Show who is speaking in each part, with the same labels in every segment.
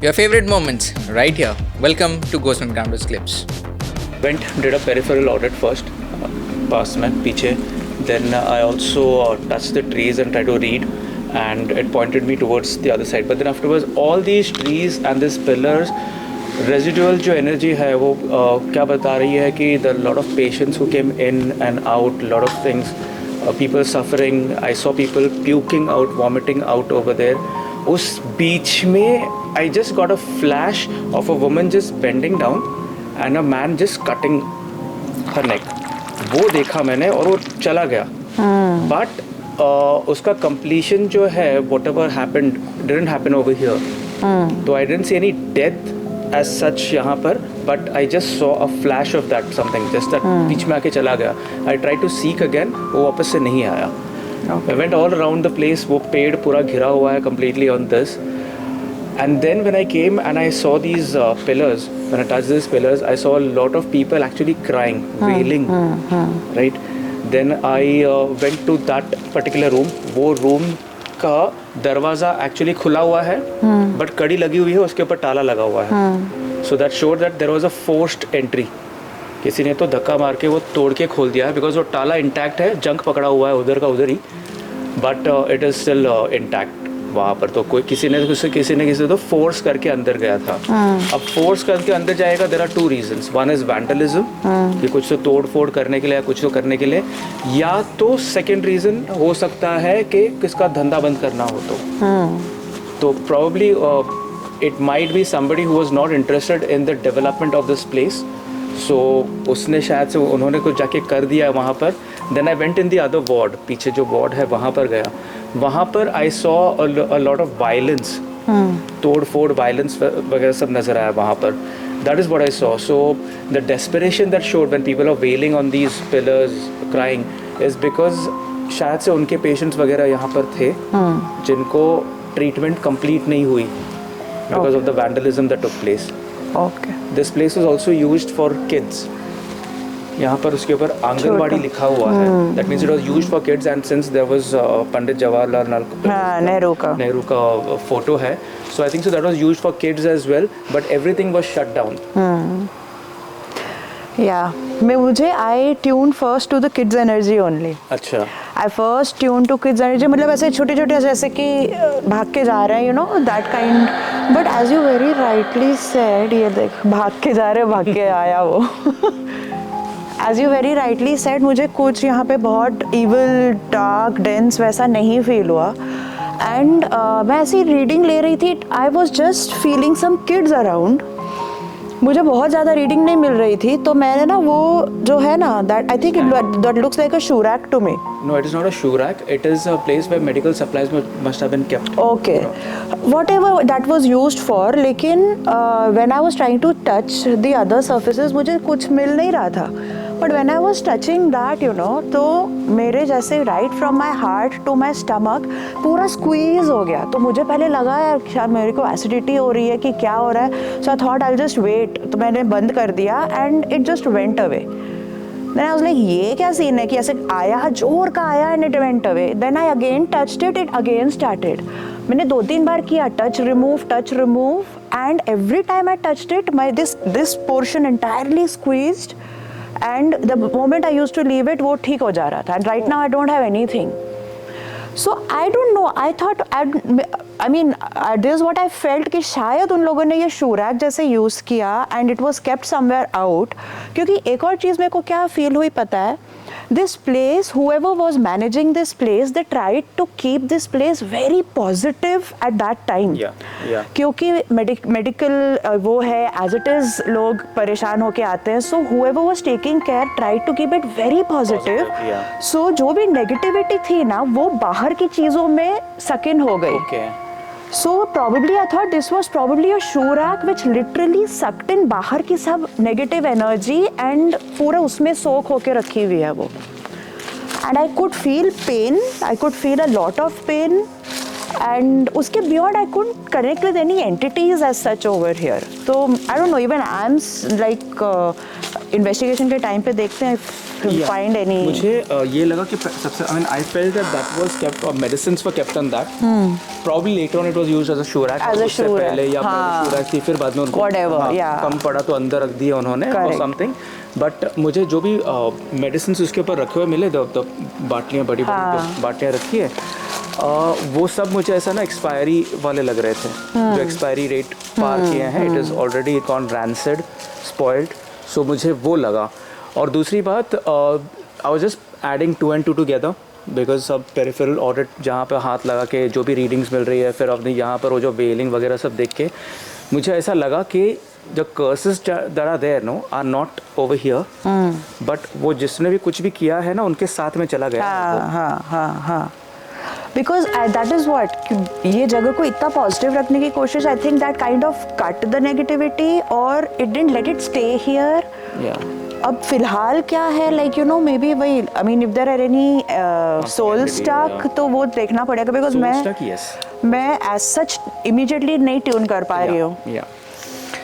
Speaker 1: Your favorite moments, right here. Welcome to Ghost Encounters Clips.
Speaker 2: Went, did a peripheral audit first, pass mein, piche. Then I also touched the trees and tried to read, and it pointed me towards the other side. But then afterwards, all these trees and these pillars, residual जो energy है वो क्या बता रही है कि the lot of patients who came in and out, lot of things, people suffering. I saw people puking out, vomiting out over there. उस बीच में I just got a flash of a woman just bending down and a man just cutting her neck. वो देखा मैंने और वो चला गया. But उसका completion जो है whatever happened didn't happen over here. So I didn't see any death as such यहाँ पर, but I just saw a flash of that something just that बीच में आके चला गया. I tried to seek again, वो वापस से नहीं आया. I went all around the place. वो पेड़ पूरा घिरा हुआ है completely on this. And then when I came and I saw these pillars, when I touched these pillars, I saw a lot of people actually crying, wailing, right? Then I went to that particular room. वो room का दरवाज़ा actually खुला हुआ है, but कड़ी लगी हुई है, उसके ऊपर ताला लगा हुआ है. So that showed that there was a forced entry. किसी ने तो धक्का मार के वो तोड़ के खोल दिया है, बिकॉज वो ताला इंटैक्ट है, जंग पकड़ा हुआ है उधर का उधर ही, but it is still intact. वहाँ पर तो कोई किसी ने तो फोर्स करके अंदर गया था. अब फोर्स करके अंदर जाएगा, there are two reasons. One is vandalism, कि कुछ तो तोड़ फोड़ करने के लिए या कुछ तो करने के लिए, या तो सेकेंड रीज़न हो सकता है कि किसका धंधा बंद करना हो. तो probably it might be somebody who was not interested in the development of this place. So उसने शायद से उन्होंने कुछ जाके कर दिया वहाँ पर. Then I went in the other ward, पीछे जो वार्ड है वहाँ पर गया. वहाँ पर I saw a lot of violence, तोड़ फोड़ वायलेंस वगैरह सब नज़र आया वहाँ पर. That is what I saw. So the desperation that showed when people are wailing on these pillars crying is because शायद से उनके पेशेंट्स वगैरह यहाँ पर थे जिनको ट्रीटमेंट कंप्लीट नहीं हुई because of the vandalism that took place.
Speaker 3: Okay.
Speaker 2: This place is also used for kids. यहाँ पर उसके ऊपर आंगनवाड़ी लिखा हुआ है. That means it was used for kids, and since there was Pandit Jawaharlal Nehru का फोटो है, so I think so that was used for kids as well, but everything was shut down.
Speaker 3: Yeah, मुझे I tuned first to the kids energy only.
Speaker 2: अच्छा.
Speaker 3: I first tuned to kids energy, मतलब ऐसे छोटे-छोटे जैसे कि भाग के जा रहे हैं, you know, that kind. But as you very rightly said, ये देख भाग के जा रहे हैं, भाग के आया वो. As you very rightly said, मुझे कुछ यहाँ पे बहुत evil, dark, dense वैसा नहीं feel हुआ. And मैं ऐसी रीडिंग ले रही थी, I was just feeling some kids around. मुझे बहुत ज़्यादा रीडिंग नहीं मिल रही थी, तो मैंने ना वो जो है ना, that I think that looks like a shoe rack to me.
Speaker 2: No, it is not a shoe rack. It is a place where medical supplies must have been kept.
Speaker 3: Okay, whatever that was used for. लेकिन when I was trying to touch the other surfaces, मुझे कुछ मिल नहीं रहा था. But when I was touching that, you know, तो मेरे जैसे right from my heart to my stomach पूरा squeeze हो गया. तो मुझे पहले लगा यार शायद मेरे को acidity हो रही है कि क्या हो रहा है. So I thought I'll just wait. तो मैंने बंद कर दिया and it just went away. Then I was like ये क्या सीन है कि ऐसे आया, जोर का आया and it went away. Then I again touched it, it again started. मैंने 2-3 बार किया touch remove, and every time I touched it, my this portion entirely squeezed. And the moment I used to leave it, वो ठीक हो जा रहा था. And right now I don't have anything. So I don't know. I thought I mean this is what I felt कि शायद उन लोगों ने ये shoe rack जैसे use किया and it was kept somewhere out. क्योंकि एक और चीज़ मेरे को क्या feel हुई पता है? This place, whoever was managing this place, they tried to keep this place very positive at that time.
Speaker 2: Yeah.
Speaker 3: क्योंकि medical वो है, as it is लोग परेशान होके आते हैं. So whoever was taking care tried to keep it very positive.
Speaker 2: Yeah.
Speaker 3: So जो भी negativity थी ना, वो बाहर की चीज़ों में suck in हो गई.
Speaker 2: Okay.
Speaker 3: So probably I thought this was probably a shoe rack which literally sucked in बाहर की सब negative energy and पूरा उसमें soak होके रखी हुई है वो. And I could feel pain. I could feel a lot of pain. and उसके beyond I couldn't connect with any entities as such over here. तो I don't know, even I'm like investigation के time पे देखते हैं find any.
Speaker 2: मुझे ये लगा कि सबसे I mean I felt that was kept or medicines were kept on that. Probably later on it was used as a shoe rack.
Speaker 3: As a shoe rack.
Speaker 2: पहले या shoe rack थी फिर बाद में उनको
Speaker 3: Whatever, yeah.
Speaker 2: कम पड़ा तो अंदर रख दिया उन्होंने or something. बट मुझे जो भी मेडिसिन उसके ऊपर रखे हुए मिले तो बाटलियाँ बड़ी बाटलियाँ रखी है वो सब मुझे ऐसा ना एक्सपायरी वाले लग रहे थे जो एक्सपायरी डेट पार किए हैं it is already gone rancid spoiled so मुझे वो लगा और दूसरी बात I was just adding 2 and 2 together because सब पेरिफेरल ऑडिट जहाँ पे हाथ लगा के जो भी रीडिंग्स मिल रही है फिर अपनी यहाँ पर वो जो वेलिंग वगैरह सब देख के मुझे ऐसा लगा कि the curses that are there no are not over here but वो जिसने भी कुछ भी किया है ना उनके साथ में चला गया
Speaker 3: हाँ because that is what ये जगह को इतना पॉजिटिव रखने की कोशिश I think that kind of cut the negativity or it didn't let it stay here. अब फिलहाल क्या है like you know maybe वही I mean if there are any soul stuck तो वो देखना पड़ेगा because मैं as such immediately नहीं ट्यून कर पा रही हूँ.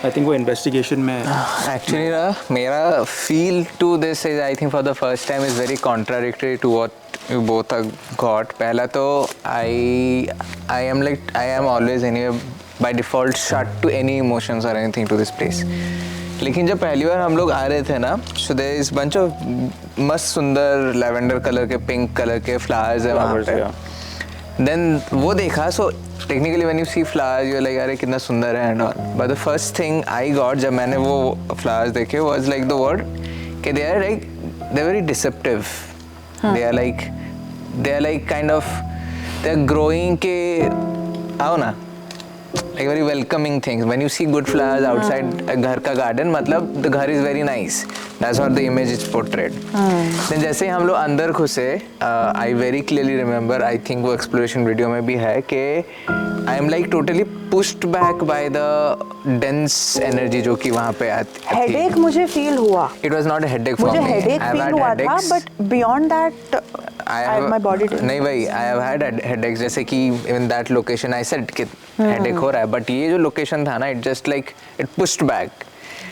Speaker 2: I think वो investigation में
Speaker 1: actually ना मेरा feel to this is I think for the first time is very contradictory to what you both have got. पहला तो I am always anyway by default shut to any emotions or anything to this place. लेकिन जब पहली बार हम लोग आ रहे थे ना so there is bunch of मस्त सुंदर lavender कलर के पिंक कलर के flowers है वहाँ पे. Then वो देखा so technically when you see flowers you're like अरे कितना सुंदर है and all. But the first thing I got जब मैंने वो flowers देखे was like the word कि they are like they're very deceptive. They are like kind of they're growing के आओ ना like very welcoming things. When you see good flowers outside घर का garden मतलब the घर is very nice. That's what the image is portrayed. Then जैसे ही हम लोग अंदर घुसे I very clearly remember I think वो exploration video में भी है कि I am like totally pushed back by the dense energy जो कि वहाँ पे आती थी.
Speaker 3: Headache मुझे feel हुआ.
Speaker 1: It was not a headache for me.
Speaker 3: मुझे headache feel हुआ था but beyond that my body didn't.
Speaker 1: नहीं भाई I have had headaches जैसे कि in that location I said कि headache हो रहा है but ये जो location था ना it just like it pushed back.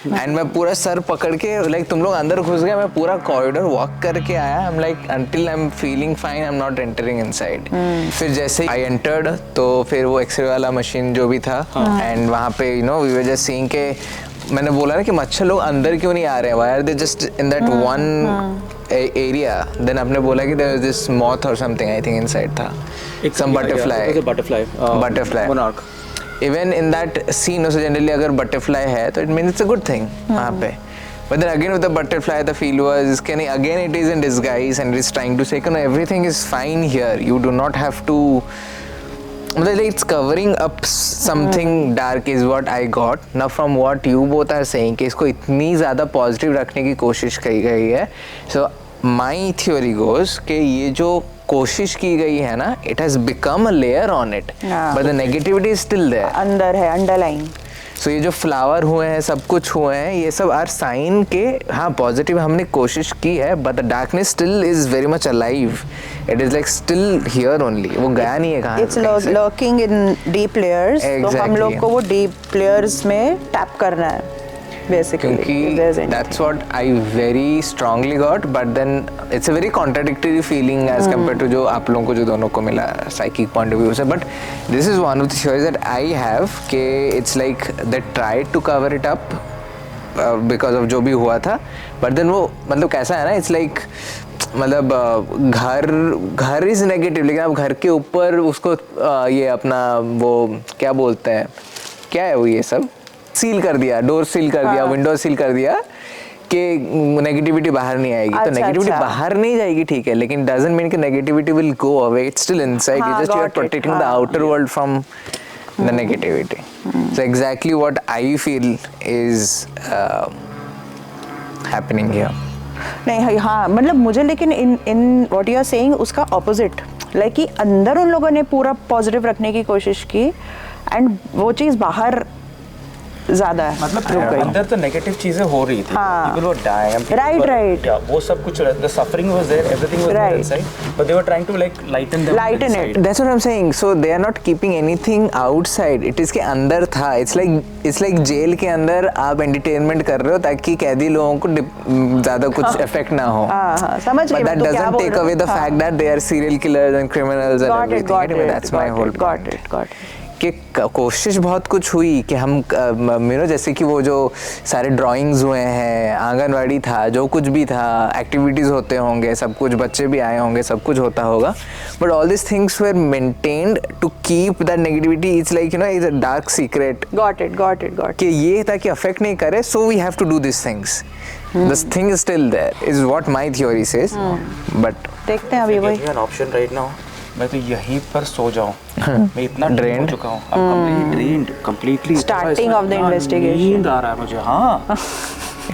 Speaker 1: And मैं पूरा सर पकड़ के लाइक तुम लोग अंदर घुस गए मैं पूरा कॉरिडोर वॉक करके आया I am like until I am feeling fine I am not entering inside. फिर जैसे आई एंटर्ड तो फिर वो एक्सरे वाला मशीन जो भी था एंड वहाँ पे you know we were just seeing के मैंने बोला ना कि मच्छर लोग अंदर क्यों नहीं आ रहे हैं why are they just in that one area. Then आपने बोला कि there was this moth or something I think inside था some butterfly monarch. Even in that scene also generally अगर butterfly है तो it means it's a good thing वहाँ पे. But then again with the butterfly the feel was can again it is in disguise and it is trying to say no everything is fine here you do not have to मतलब it's covering up something dark is what I got. Now from what you both are saying कि इसको इतनी ज़्यादा positive रखने की कोशिश की गई है so my theory goes कि ये जो कोशिश की गई है ना it has become a layer on it but the negativity is still there
Speaker 3: अंदर है underlying.
Speaker 1: So ये जो फ्लावर हुए हैं सब कुछ हुए हैं ये सब आर साइन के हाँ पॉजिटिव हमने कोशिश की है but the darkness still is very much alive. It is like still here only. वो गया नहीं है कहाँ.
Speaker 3: It's lurking in deep layers. तो हम लोग को वो deep layers में टैप करना है basically.
Speaker 1: क्योंकि that's what I very strongly got but then it's a very contradictory feeling as compared to जो आप लोगों को जो दोनों को मिला psychic point of view से. But this is one of the theories that I have कि it's like they tried to cover it up because of जो भी हुआ था but then वो मतलब कैसा है ना it's like मतलब घर इज नेगेटिव लेकिन आप घर के ऊपर उसको ये अपना वो क्या बोलते हैं क्या है वो ये सब सील कर दिया डोर सील कर दिया विंडो सील कर दिया कि नेगेटिविटी बाहर नहीं आएगी. तो नेगेटिविटी बाहर नहीं जाएगी ठीक है लेकिन डजंट मीन कि negativity will go away it's still inside you just you are protecting the outer world from the negativity. So exactly what I feel is happening here.
Speaker 3: नहीं हाँ मतलब मुझे लेकिन in what you are saying उसका opposite like कि अंदर उन लोगों ने पूरा पॉजिटिव रखने की कोशिश की एंड वो चीज़ बाहर ज्यादा
Speaker 2: मतलब
Speaker 3: रुक गई।
Speaker 2: अंदर तो नेगेटिव चीजें हो रही थी,
Speaker 3: हाँ।
Speaker 2: people were dying, people
Speaker 3: Right,
Speaker 2: were-
Speaker 3: right.
Speaker 2: yeah, वो सब कुछ, the suffering was there, everything was there
Speaker 3: Right.
Speaker 2: inside, but they were trying to like lighten them
Speaker 3: Lighten it.
Speaker 2: inside.
Speaker 1: That's what I'm saying. So they are not keeping anything outside. It is के अंदर था. It's like jail के अंदर आप entertainment कर रहे हो ताकि कैदी लोगों को ज़्यादा कुछ इफेक्ट ना हो.
Speaker 3: हाँ, समझ गई
Speaker 1: But
Speaker 3: मैं
Speaker 1: that
Speaker 3: तो क्या
Speaker 1: doesn't
Speaker 3: बोल
Speaker 1: take
Speaker 3: रहा हूँ.
Speaker 1: away the
Speaker 3: हाँ.
Speaker 1: fact that they are serial killers and criminals and
Speaker 3: Got it,
Speaker 1: everything.
Speaker 3: got
Speaker 1: Anyway,
Speaker 3: it,
Speaker 1: that's my
Speaker 3: got
Speaker 1: whole
Speaker 3: it, got
Speaker 1: point.
Speaker 3: it, got it.
Speaker 1: कि कोशिश बहुत कुछ हुई कि हम जैसे कि वो जो सारे ड्राइंग्स हुए हैं, आंगनवाड़ी था, जो कुछ भी था, एक्टिविटीज़ होते होंगे, सब कुछ, बच्चे भी आए होंगे, सब कुछ होता होगा, but all this things were maintained to keep that negativity. It's like it's a dark secret
Speaker 3: Got it.
Speaker 1: कि ये ताकि अफेक्ट नहीं करे, so we have to do this things. This thing is still there is what my theory says. But
Speaker 3: देखते हैं अभी
Speaker 2: Give
Speaker 3: वही.
Speaker 2: me an option right now. मैं तो यहीं पर सो जाऊँ. मैं इतना drained हो चुका हूँ. I'm drained completely.
Speaker 3: Starting of the
Speaker 2: इतना
Speaker 3: investigation.
Speaker 2: नींद आ रहा है मुझे. हाँ.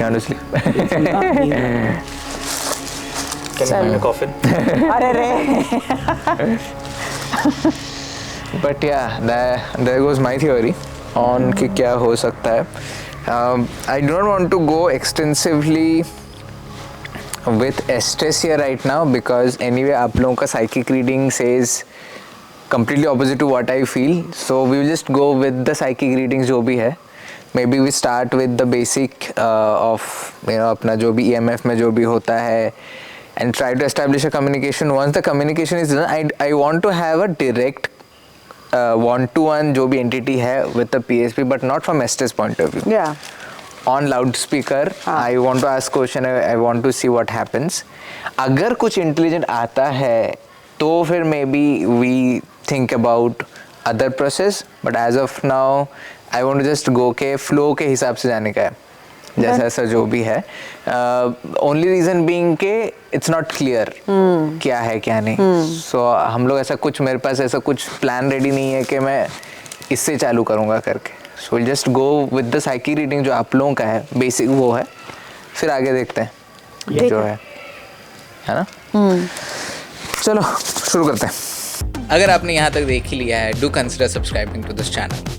Speaker 1: honestly
Speaker 2: इतना नींद आ रहा है. Can you find a coffin?
Speaker 3: अरे रे.
Speaker 1: but yeah, there goes my theory on कि क्या हो सकता है. I do not want to go extensively with Estes here right now because anyway आप लोगों का psychic reading says completely opposite to what I feel, so we will just go with the psychic readings जो भी है. Maybe we start with the basic of अपना जो भी EMF में जो भी होता है and try to establish a communication. Once the communication is done, I want to have a direct one-to-one जो भी entity है with the PSP, but not from Estes point of view.
Speaker 3: Yeah.
Speaker 1: On loudspeaker, I want to ask question. I want to see what happens. अगर कुछ intelligent आता है तो फिर maybe we think about other process. But as of now, I want to just go के flow के हिसाब से जाने का है. जैसा ऐसा जो भी है. Only reason being के it's not clear क्या है क्या नहीं. So हम लोग ऐसा कुछ, मेरे पास ऐसा कुछ plan ready नहीं है कि मैं इससे चालू करूँगा करके. So we'll just go with the psychic reading जो आप लोगों का है, basic वो है, फिर आगे देखते हैं ये जो है ना. चलो शुरू करते हैं. अगर आपने यहाँ तक देख ही लिया है, do consider subscribing to this channel.